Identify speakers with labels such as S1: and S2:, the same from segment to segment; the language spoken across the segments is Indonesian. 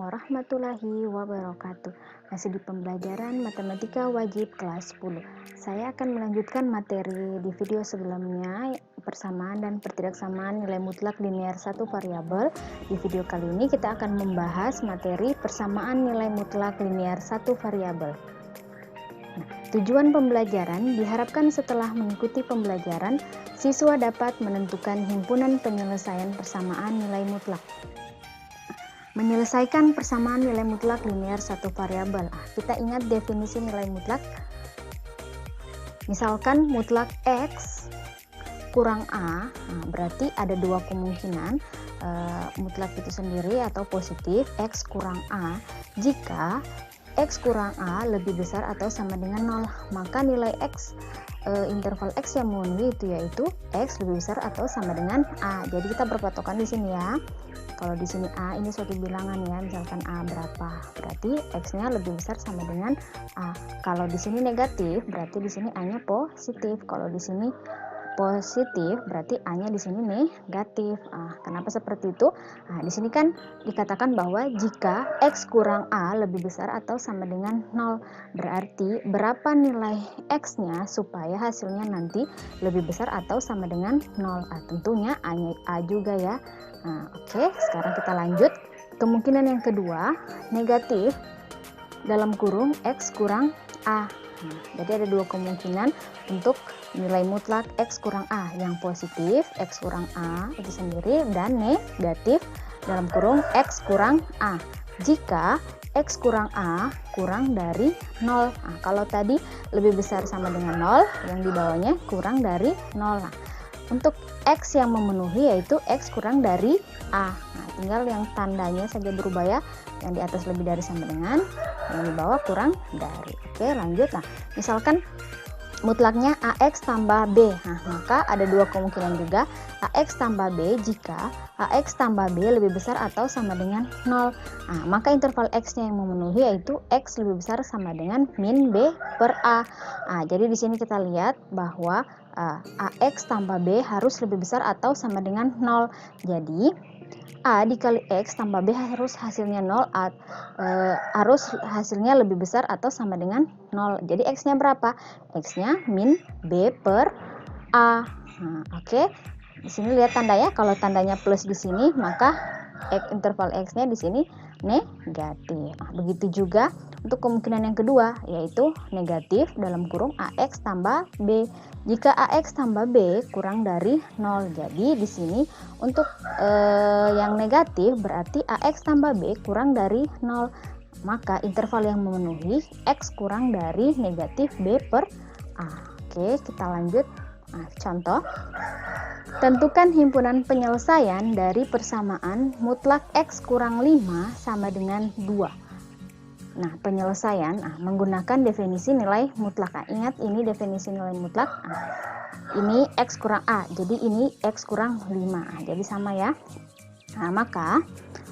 S1: warahmatullahi wabarakatuh. Masih di pembelajaran Matematika Wajib kelas 10. Saya akan melanjutkan materi di video sebelumnya, persamaan dan pertidaksamaan nilai mutlak linear satu variabel. Di video kali ini kita akan membahas materi persamaan nilai mutlak linear satu variabel. Tujuan pembelajaran diharapkan setelah mengikuti pembelajaran, siswa dapat menentukan himpunan penyelesaian persamaan nilai mutlak. Menyelesaikan persamaan nilai mutlak linear satu variabel. Kita ingat definisi nilai mutlak. Misalkan mutlak X kurang A, berarti ada dua kemungkinan, mutlak itu sendiri atau positif, X kurang A. Jika X kurang A lebih besar atau sama dengan 0, maka nilai X, interval X yang memenuhi itu yaitu X lebih besar atau sama dengan A. Jadi kita berpatokan di sini ya. Kalau di sini A ini suatu bilangan ya, misalkan A berapa, berarti X-nya lebih besar sama dengan A. Kalau di sini negatif, berarti di sini A-nya positif. Kalau di sini positif, berarti A-nya di sini negatif. Kenapa seperti itu? Di sini kan dikatakan bahwa jika X kurang A lebih besar atau sama dengan 0, berarti berapa nilai X-nya supaya hasilnya nanti lebih besar atau sama dengan 0. Tentunya A-nya A juga ya. Oke, sekarang kita lanjut. Kemungkinan yang kedua, negatif dalam kurung X kurang A. Jadi ada dua kemungkinan untuk nilai mutlak X kurang A. Yang positif X kurang A itu sendiri, dan negatif dalam kurung X kurang A jika X kurang A kurang dari 0. Kalau tadi lebih besar sama dengan 0, yang di bawahnya kurang dari 0. Untuk X yang memenuhi yaitu X kurang dari A. Tinggal yang tandanya saja berubah ya. Yang di atas lebih dari sama dengan, yang di bawah kurang dari. Oke, lanjut. Misalkan mutlaknya AX tambah B. Maka ada dua kemungkinan juga, AX tambah B jika AX tambah B lebih besar atau sama dengan 0. Maka interval X-nya yang memenuhi yaitu X lebih besar sama dengan min B per A. Jadi di sini kita lihat bahwa AX tambah B harus lebih besar atau sama dengan 0. Jadi A dikali X tambah B harus hasilnya 0, harus hasilnya lebih besar atau sama dengan 0. Jadi X-nya berapa? X-nya min B per A. Oke. Di sini lihat tanda ya, kalau tandanya plus di sini maka interval X-nya di sini negatif. Begitu juga untuk kemungkinan yang kedua, yaitu negatif dalam kurung AX tambah B. Jika AX tambah B kurang dari 0, jadi di sini untuk yang negatif berarti AX tambah B kurang dari 0. Maka interval yang memenuhi X kurang dari negatif B per A. Oke, kita lanjut. Contoh. Tentukan himpunan penyelesaian dari persamaan mutlak X kurang 5 sama dengan 2. Penyelesaian menggunakan definisi nilai mutlak. Ingat ini definisi nilai mutlak. Ini X kurang A, jadi ini X kurang 5. Jadi sama ya. Maka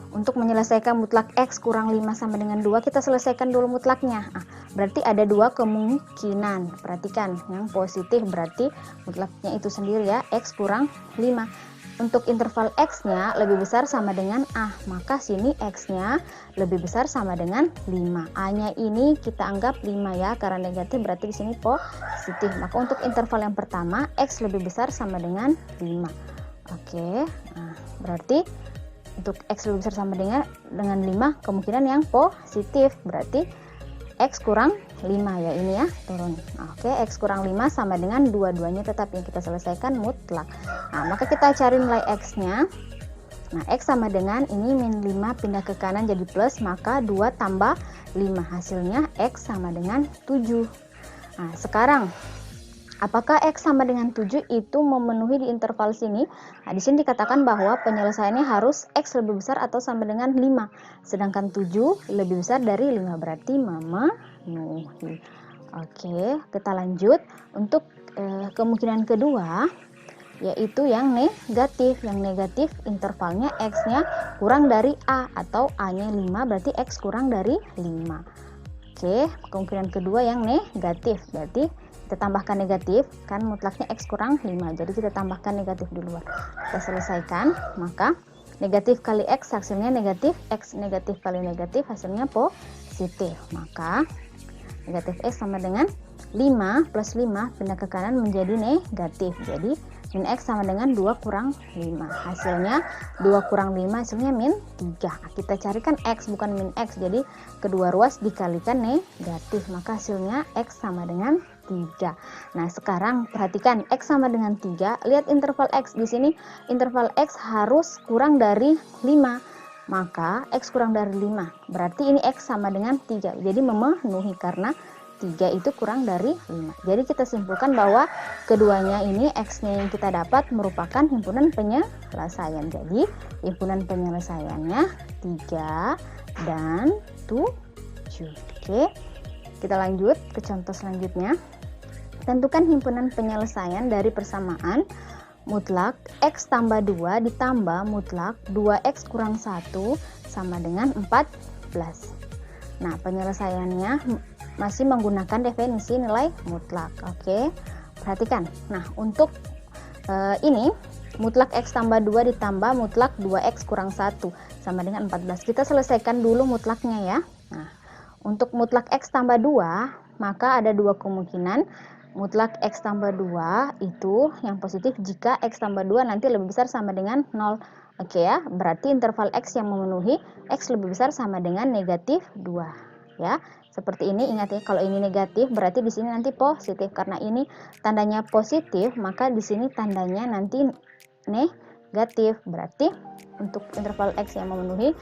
S1: untuk menyelesaikan mutlak X kurang 5 sama dengan 2, kita selesaikan dulu mutlaknya. Berarti ada dua kemungkinan. Perhatikan, yang positif berarti mutlaknya itu sendiri ya, X kurang 5. Untuk interval X-nya lebih besar sama dengan A, maka sini X-nya lebih besar sama dengan 5. A-nya ini kita anggap 5 ya, karena negatif berarti di sini positif. Maka untuk interval yang pertama, X lebih besar sama dengan 5. Oke, berarti untuk X lebih besar sama dengan 5, kemungkinan yang positif, berarti X kurang 5 ya, ini ya, turun. Oke, X kurang 5 sama dengan dua-duanya tetap yang kita selesaikan mutlak. Maka kita cari nilai X-nya. X sama dengan ini min 5 pindah ke kanan jadi plus, maka 2 tambah 5, hasilnya X sama dengan 7. Sekarang apakah X sama dengan 7 itu memenuhi di interval sini? Di sini dikatakan bahwa penyelesaiannya harus X lebih besar atau sama dengan 5. Sedangkan 7 lebih besar dari 5, berarti memenuhi. Oke, kita lanjut. Untuk kemungkinan kedua, yaitu yang negatif. Yang negatif intervalnya X-nya kurang dari A atau A-nya 5, berarti X kurang dari 5. Oke, kemungkinan kedua yang negatif, berarti kita tambahkan negatif, kan mutlaknya X kurang 5, jadi kita tambahkan negatif di luar. Kita selesaikan, maka negatif kali X hasilnya negatif, X negatif kali negatif hasilnya positif. Maka negatif X sama dengan 5 plus 5 pindah ke kanan menjadi negatif. Jadi min X sama dengan 2 kurang 5. Hasilnya 2 kurang 5 hasilnya min 3. Kita carikan X bukan min X. Jadi kedua ruas dikalikan negatif. Maka hasilnya X sama dengan 3. Nah, sekarang perhatikan X sama dengan 3. Lihat interval X di sini. Interval X harus kurang dari 5. Maka X kurang dari 5. Berarti ini X sama dengan 3. Jadi memenuhi karena 3 itu kurang dari 5. Jadi kita simpulkan bahwa keduanya ini X-nya yang kita dapat merupakan himpunan penyelesaian. Jadi himpunan penyelesaiannya 3 dan 7. Oke, kita lanjut ke contoh selanjutnya. Tentukan himpunan penyelesaian dari persamaan mutlak X tambah 2 ditambah mutlak 2X kurang 1 sama dengan 14. Nah, penyelesaiannya masih menggunakan definisi nilai mutlak. Oke, perhatikan. Nah, untuk ini mutlak X tambah 2 ditambah mutlak 2X kurang 1 sama dengan 14. Kita selesaikan dulu mutlaknya ya. Nah, untuk mutlak X tambah 2, maka ada dua kemungkinan. Mutlak X tambah 2 itu yang positif jika X tambah 2 nanti lebih besar sama dengan 0. Oke ya, berarti interval X yang memenuhi X lebih besar sama dengan negatif 2. Ya, seperti ini. Ingat ya, kalau ini negatif berarti di sini nanti positif. Karena ini tandanya positif, maka di sini tandanya nanti negatif. Berarti untuk interval X yang memenuhi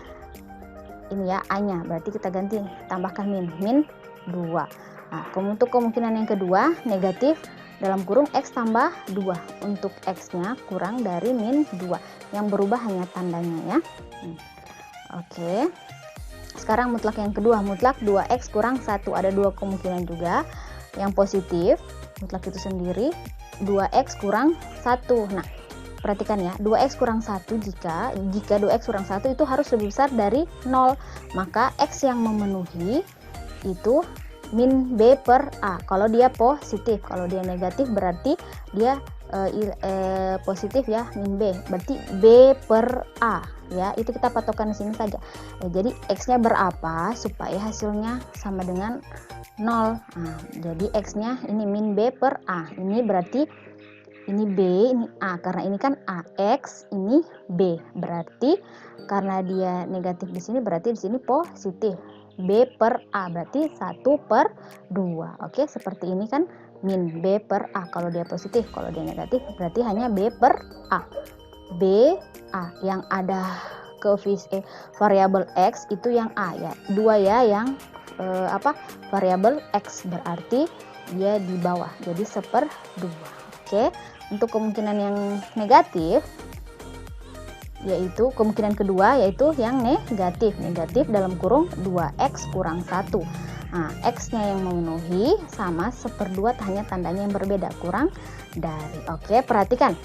S1: ini ya A-nya, berarti kita ganti, tambahkan min 2. Nah, untuk kemungkinan yang kedua negatif dalam kurung X tambah 2. Untuk X-nya kurang dari min 2. Yang berubah hanya tandanya ya. Oke. Sekarang mutlak yang kedua, mutlak 2X kurang 1. Ada dua kemungkinan juga. Yang positif, mutlak itu sendiri 2X kurang 1. Nah, perhatikan ya, 2X kurang 1 jika 2X kurang 1 itu harus lebih besar dari 0. Maka X yang memenuhi itu min B per A. Kalau dia positif, kalau dia negatif berarti dia positif ya, min B. Berarti B per A ya. Itu kita patokan di sini saja. Jadi X-nya berapa supaya hasilnya sama dengan 0. Nah, jadi X-nya ini min B per A. Ini berarti ini B, ini A. Karena ini kan AX, ini B. Berarti karena dia negatif di sini berarti di sini positif. B per A berarti 1 per 2. Oke, seperti ini kan min B per A kalau dia positif. Kalau dia negatif berarti hanya B per A. B A yang ada variabel X itu yang A ya. 2 ya yang variabel X berarti dia di bawah. Jadi 1/2. Oke, untuk kemungkinan yang negatif yaitu kemungkinan kedua yaitu yang negatif dalam kurung 2X kurang 1. Nah, X-nya yang memenuhi sama 1/2, hanya tandanya yang berbeda, kurang dari. Oke, perhatikan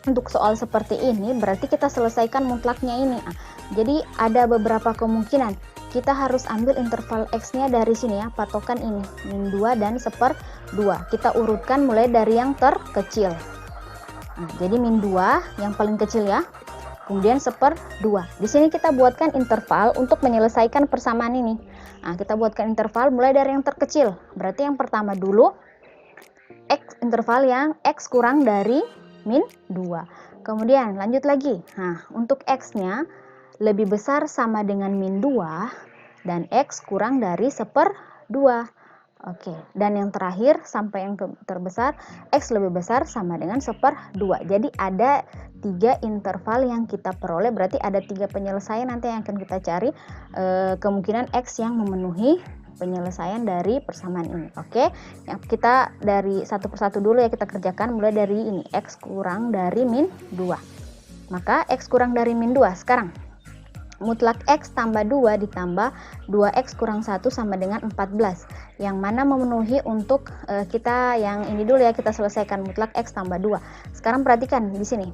S1: untuk soal seperti ini berarti kita selesaikan mutlaknya ini. Nah, jadi ada beberapa kemungkinan. Kita harus ambil interval X-nya dari sini ya, patokan ini min 2 dan 1/2. Kita urutkan mulai dari yang terkecil. Nah, jadi min 2 yang paling kecil ya. Kemudian 1/2. Di sini kita buatkan interval untuk menyelesaikan persamaan ini. Nah, kita buatkan interval mulai dari yang terkecil. Berarti yang pertama dulu X, interval yang X kurang dari min 2. Kemudian lanjut lagi. Nah, untuk X-nya lebih besar sama dengan min 2 dan X kurang dari 1/2. Oke, dan yang terakhir sampai yang terbesar X lebih besar sama dengan 1/2. Jadi ada 3 interval yang kita peroleh, berarti ada 3 penyelesaian nanti yang akan kita cari kemungkinan X yang memenuhi penyelesaian dari persamaan ini. Oke, yang kita dari satu persatu dulu ya, kita kerjakan mulai dari ini X kurang dari min 2. Maka X kurang dari min 2 sekarang mutlak X tambah 2 ditambah 2X kurang 1 sama dengan 14. Yang mana memenuhi untuk kita yang ini dulu ya, kita selesaikan mutlak X tambah 2. Sekarang perhatikan di sini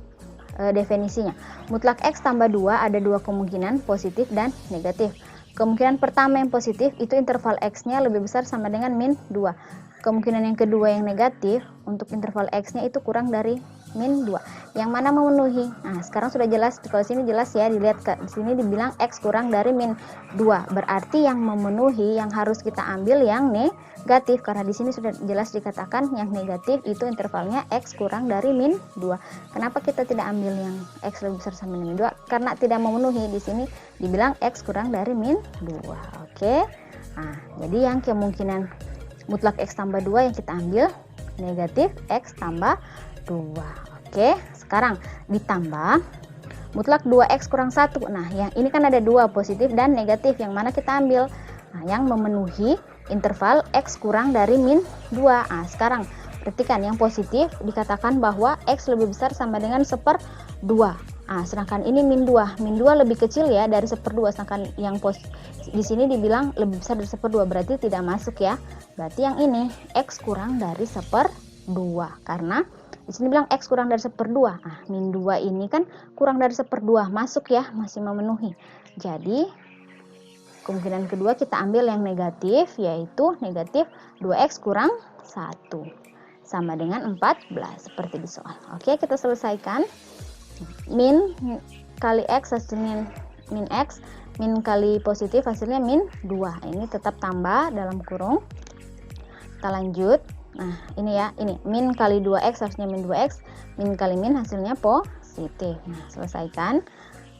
S1: definisinya. Mutlak X tambah 2 ada dua kemungkinan, positif dan negatif. Kemungkinan pertama yang positif itu interval X-nya lebih besar sama dengan min 2. Kemungkinan yang kedua yang negatif untuk interval X-nya itu kurang dari min 2. Yang mana memenuhi? Nah, sekarang sudah jelas, kalau sini jelas ya, dilihat di sini dibilang X kurang dari min 2. Berarti yang memenuhi yang harus kita ambil yang negatif, karena di sini sudah jelas dikatakan yang negatif itu intervalnya X kurang dari min 2. Kenapa kita tidak ambil yang X lebih besar sama min 2? Karena tidak memenuhi. Di sini dibilang X kurang dari min 2. Oke. Nah, jadi yang kemungkinan mutlak X tambah 2 yang kita ambil negatif X tambah 2. Oke, sekarang ditambah mutlak 2X kurang 1. Nah, yang ini kan ada 2, positif dan negatif. Yang mana kita ambil? Nah, yang memenuhi interval X kurang dari min 2. Nah, sekarang perhatikan yang positif dikatakan bahwa X lebih besar sama dengan 1/2. Nah, sedangkan ini min 2. Min 2 lebih kecil ya dari 1/2. Sedangkan yang di sini dibilang lebih besar dari 1/2. Berarti tidak masuk ya. Berarti yang ini X kurang dari 1/2. Karena di sini bilang X kurang dari 1/2. Nah, min 2 ini kan kurang dari 1/2. Masuk ya, masih memenuhi. Jadi, kemungkinan kedua kita ambil yang negatif, yaitu negatif 2X kurang 1. Sama dengan 14, seperti di soal. Oke, kita selesaikan. Min kali X hasilnya min X. Min kali positif hasilnya min 2. Ini tetap tambah dalam kurung. Kita lanjut. Nah, ini ya, ini min kali 2X harusnya min 2X, min kali min hasilnya positif. Nah, selesaikan.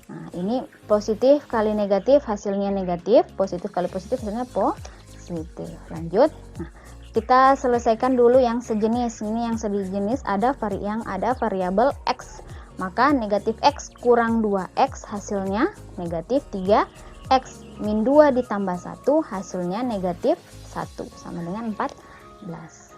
S1: Nah, ini positif kali negatif hasilnya negatif, positif kali positif hasilnya positif. Lanjut. Nah, kita selesaikan dulu yang sejenis. Ini yang sejenis ada variabel X. Maka negatif X kurang 2X hasilnya negatif 3X. Min 2 ditambah 1 hasilnya negatif 1 sama dengan 14.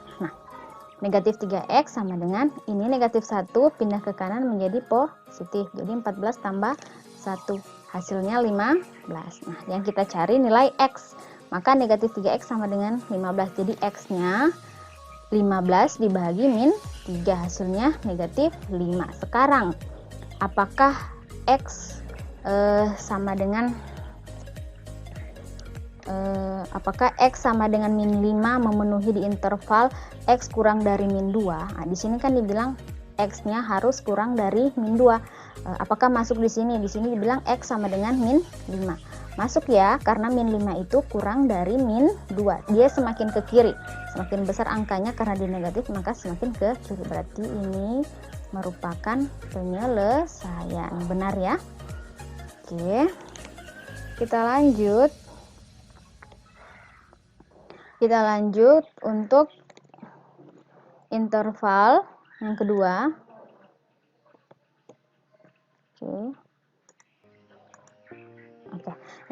S1: Negatif 3X sama dengan ini negatif 1 pindah ke kanan menjadi positif. Jadi 14 tambah 1 hasilnya 15. Nah, yang kita cari nilai X. Maka negatif 3X sama dengan 15. Jadi X-nya 15 dibagi min 3 hasilnya negatif 5. Sekarang apakah X sama dengan min 5 memenuhi di interval X kurang dari min 2. Nah, di sini kan dibilang X-nya harus kurang dari min 2. Apakah masuk di sini? Di sini dibilang X sama dengan min 5. Masuk ya, karena min 5 itu kurang dari min 2. Dia semakin ke kiri. Semakin besar angkanya karena di negatif, maka semakin ke kiri. Berarti ini merupakan penyelesaian. Benar ya? Oke. Kita lanjut. Kita lanjut untuk interval yang kedua. Oke.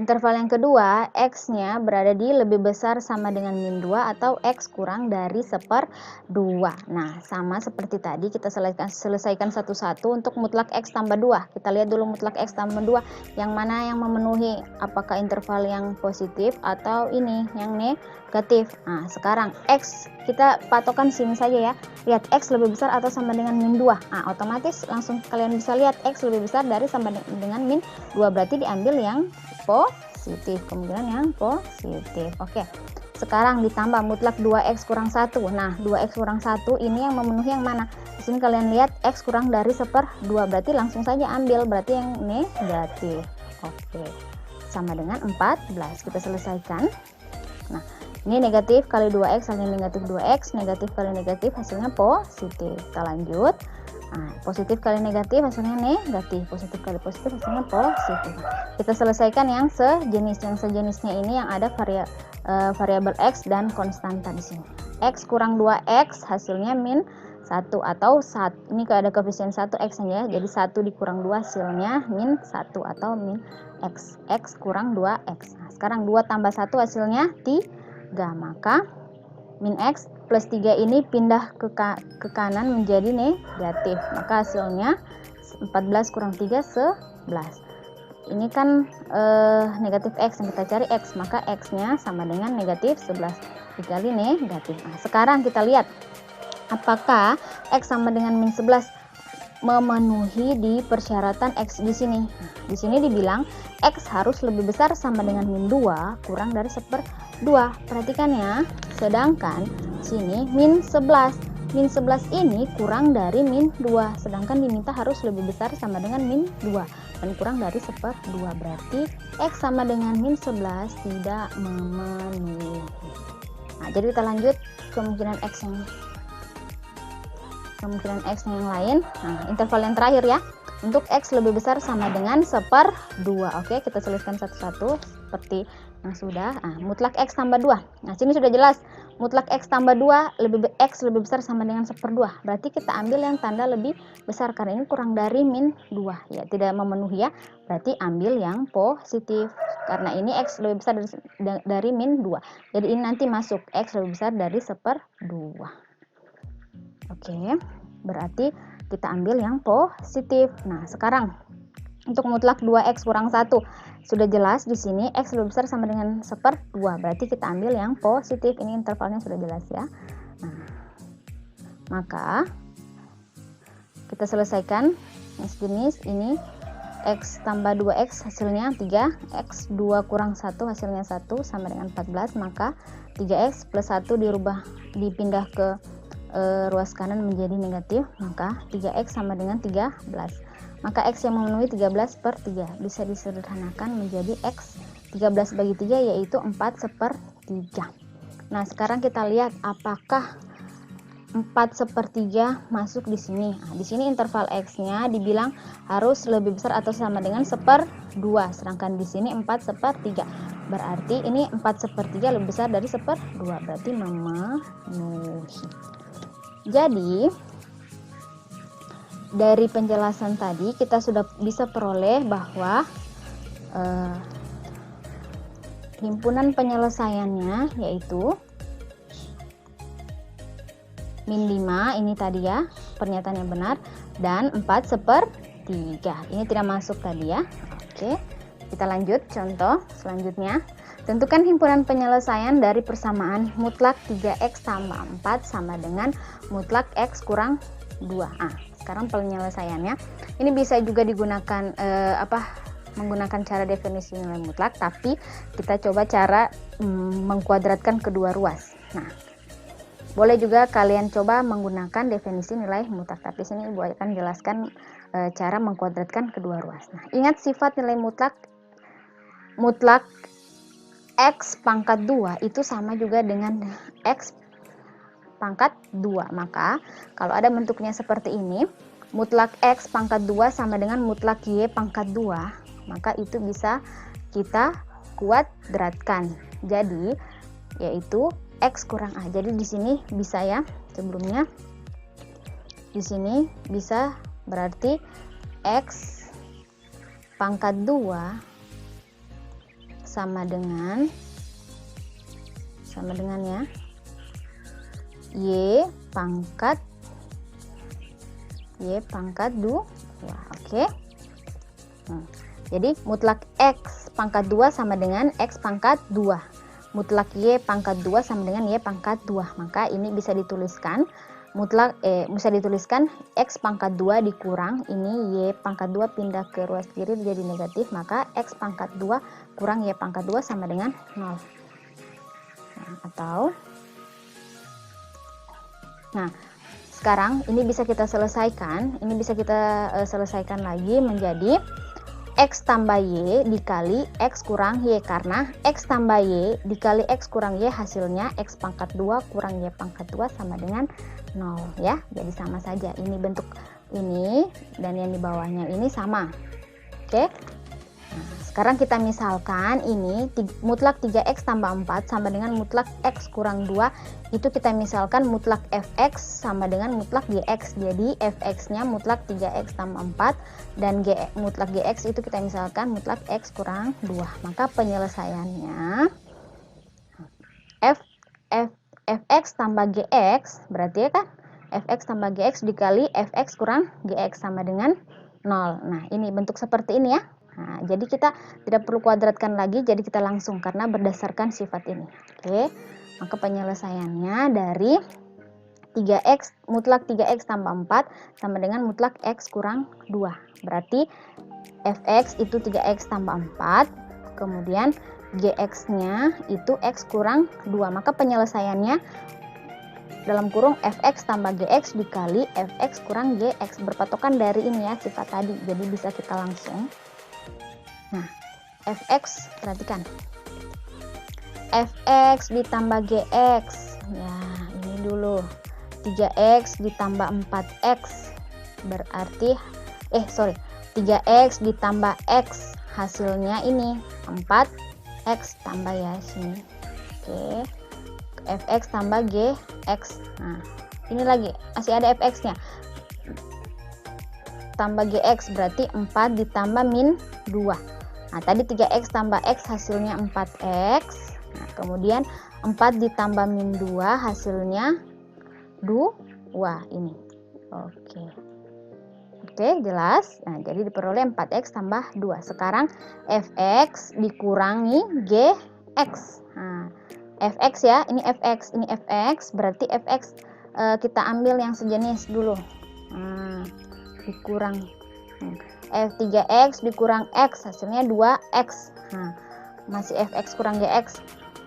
S1: Interval yang kedua, X-nya berada di lebih besar sama dengan min 2 atau X kurang dari 1/2. Nah, sama seperti tadi kita selesaikan satu-satu untuk mutlak X tambah 2. Kita lihat dulu mutlak X tambah 2. Yang mana yang memenuhi? Apakah interval yang positif atau ini yang negatif? Nah, sekarang X kita patokan sini saja ya. Lihat X lebih besar atau sama dengan min 2. Nah, otomatis langsung kalian bisa lihat X lebih besar dari sama dengan min 2. Berarti diambil yang positif, kemungkinan yang positif. Oke, sekarang ditambah mutlak 2X kurang 1. Nah, 2X kurang 1 ini yang memenuhi yang mana? Di sini kalian lihat X kurang dari 1/2, berarti langsung saja ambil, berarti yang negatif. Oke, sama dengan 14. Kita selesaikan. Nah, ini negatif kali 2X hasilnya negatif 2X, negatif kali negatif hasilnya positif. Kita lanjut. Nah, positif kali negatif hasilnya negatif, positif kali positif hasilnya positif. Kita selesaikan yang sejenis. Yang sejenisnya ini yang ada variabel X dan konstanta di sini. X kurang 2X hasilnya min 1 atau 1. Ini ada koefisien 1 X nya ya. Jadi 1 dikurang 2 hasilnya min 1 atau min X. X kurang 2X. Nah, sekarang 2 tambah 1 hasilnya 3. Maka min X plus 3 ini pindah ke kanan menjadi negatif. Maka hasilnya 14 kurang 3, 11. Ini kan negatif X yang kita cari X. Maka X-nya sama dengan negatif 11 dikali negatif. Nah, sekarang kita lihat apakah X sama dengan min 11 memenuhi di persyaratan X di sini. Nah, di sini dibilang X harus lebih besar sama dengan min 2 kurang dari 1/2. Perhatikan ya, sedangkan sini min 11. min 11 ini kurang dari min 2, sedangkan diminta harus lebih besar sama dengan min 2 dan kurang dari 1/2. Berarti X sama dengan min 11 tidak memenuhi. Nah, jadi kita lanjut kemungkinan X yang lain. Nah, interval yang terakhir ya. Untuk X lebih besar sama dengan 1/2. Oke, kita tuliskan satu-satu seperti yang sudah. Nah, mutlak X tambah 2. Nah, sini sudah jelas. Mutlak X tambah 2 X lebih besar sama dengan 1/2. Berarti kita ambil yang tanda lebih besar karena ini kurang dari min 2. Ya, tidak memenuhi ya. Berarti ambil yang positif. Karena ini X lebih besar dari min 2. Jadi ini nanti masuk X lebih besar dari 1/2. Oke, berarti kita ambil yang positif. Nah, sekarang untuk mutlak 2X kurang 1 sudah jelas di sini X lebih besar sama dengan 1/2. Berarti kita ambil yang positif. Ini intervalnya sudah jelas ya. Nah, maka kita selesaikan yang sejenis ini. X tambah 2X hasilnya 3, X 2 kurang 1 hasilnya 1 sama dengan 14. Maka 3X plus 1 dipindah ke ruas kanan menjadi negatif, maka 3X sama dengan 13. Maka X yang memenuhi 13/3 bisa disederhanakan menjadi X 13 bagi 3 yaitu 4/3. Nah, sekarang kita lihat apakah 4/3 masuk di sini. Nah, di sini interval X-nya dibilang harus lebih besar atau sama dengan 1/2, sedangkan di sini 4/3. Berarti ini 4/3 lebih besar dari 1/2, berarti memenuhi. Jadi dari penjelasan tadi kita sudah bisa peroleh bahwa himpunan penyelesaiannya yaitu min 5 ini tadi ya, pernyataan yang benar, dan 4/3 ini tidak masuk tadi ya. Oke, kita lanjut contoh selanjutnya. Tentukan himpunan penyelesaian dari persamaan mutlak 3X tambah 4 sama dengan mutlak X kurang 2. Sekarang penyelesaiannya. Ini bisa juga digunakan menggunakan cara definisi nilai mutlak, tapi kita coba cara mengkuadratkan kedua ruas. Nah, boleh juga kalian coba menggunakan definisi nilai mutlak, tapi sini Ibu akan jelaskan cara mengkuadratkan kedua ruas. Nah, ingat sifat nilai mutlak X pangkat 2 itu sama juga dengan X pangkat 2. Maka kalau ada bentuknya seperti ini, mutlak X pangkat 2 sama dengan mutlak Y pangkat 2, maka itu bisa kita kuadratkan. Jadi yaitu X kurang A. Jadi di sini bisa ya, sebelumnya di sini bisa berarti X pangkat 2 sama dengan ya Y pangkat 2. Oke. Jadi mutlak X pangkat 2 sama dengan X pangkat 2. Mutlak Y pangkat 2 sama dengan Y pangkat 2. Maka ini bisa dituliskan bisa dituliskan X pangkat 2 dikurang ini Y pangkat 2 pindah ke ruas kiri jadi negatif, maka X pangkat 2 kurang Y pangkat 2 sama dengan 0. Nah, sekarang ini bisa kita selesaikan. Ini bisa kita selesaikan lagi menjadi X tambah Y dikali X kurang Y, karena X tambah Y dikali X kurang Y hasilnya X pangkat 2 kurang Y pangkat 2 sama dengan 0 ya. Jadi sama saja, ini bentuk ini dan yang di bawahnya ini sama. Oke. Nah, sekarang kita misalkan ini mutlak 3X tambah 4 sama dengan mutlak X kurang 2, itu kita misalkan mutlak Fx sama dengan mutlak Gx. Jadi Fx-nya mutlak 3X tambah 4 dan mutlak Gx itu kita misalkan mutlak X kurang 2. Maka penyelesaiannya Fx tambah Gx berarti ya kan Fx tambah Gx dikali Fx kurang Gx sama dengan 0. Nah, ini bentuk seperti ini ya. Nah, jadi kita tidak perlu kuadratkan lagi, jadi kita langsung karena berdasarkan sifat ini. Oke, maka penyelesaiannya dari 3X mutlak 3X tambah 4 sama dengan mutlak X kurang 2. Berarti Fx itu 3X tambah 4, kemudian Gx-nya itu X kurang 2. Maka penyelesaiannya dalam kurung fx tambah gx dikali fx kurang gx, berpatokan dari ini ya sifat tadi, jadi bisa kita langsung. Nah, fx, perhatikan, fx ditambah gx, ya ini dulu 3x ditambah 4x berarti 3x ditambah x, hasilnya ini 4x tambah ya sini. Oke, fx tambah gx. Nah, ini lagi masih ada fx nya tambah gx berarti 4 ditambah min 2. Nah, tadi 3x tambah x hasilnya 4x. Nah, kemudian 4 ditambah min 2 hasilnya 2 ini. Oke, jelas. Nah, jadi diperoleh 4x tambah 2. Sekarang fx dikurangi gx. Nah, fx ya, ini fx berarti fx kita ambil yang sejenis dulu. Nah, dikurang 3x dikurang x hasilnya 2x. Nah, masih fx kurang gx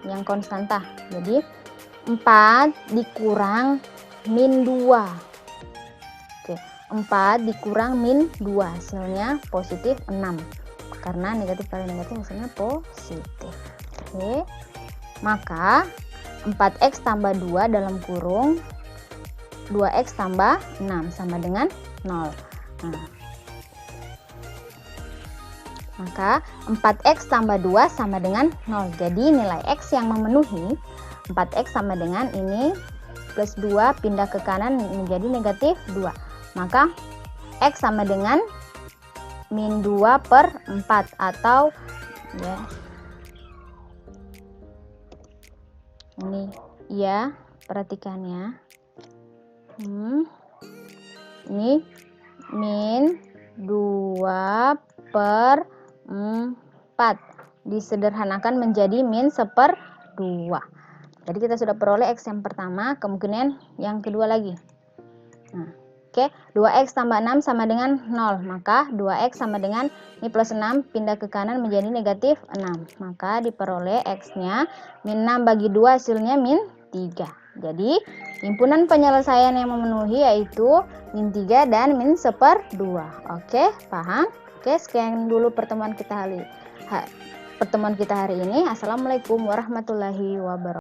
S1: yang konstanta. Jadi 4 dikurang min 2. Oke, 4 dikurang min 2 hasilnya positif 6. Karena negatif kali negatif hasilnya positif. Oke. Maka 4x tambah 2 dalam kurung 2x tambah 6 sama dengan 0. Nah, maka 4x tambah 2 sama dengan 0. Jadi nilai x yang memenuhi 4x sama dengan ini plus 2 pindah ke kanan menjadi negatif 2. Maka x sama dengan min 2/4 atau ya ini ya, perhatikan ya. Ini min 2/4 disederhanakan menjadi min 1/2. Jadi kita sudah peroleh x yang pertama, kemungkinan yang kedua lagi. Nah, oke, 2x tambah 6 sama dengan 0. Maka 2x sama dengan ini plus 6 pindah ke kanan menjadi negatif 6. Maka diperoleh x-nya min 6 bagi 2 hasilnya min 3. Jadi himpunan penyelesaian yang memenuhi yaitu min 3 dan min 1/2. Oke, paham? Oke, sekian dulu pertemuan kita hari ini. Assalamualaikum warahmatullahi wabarakatuh.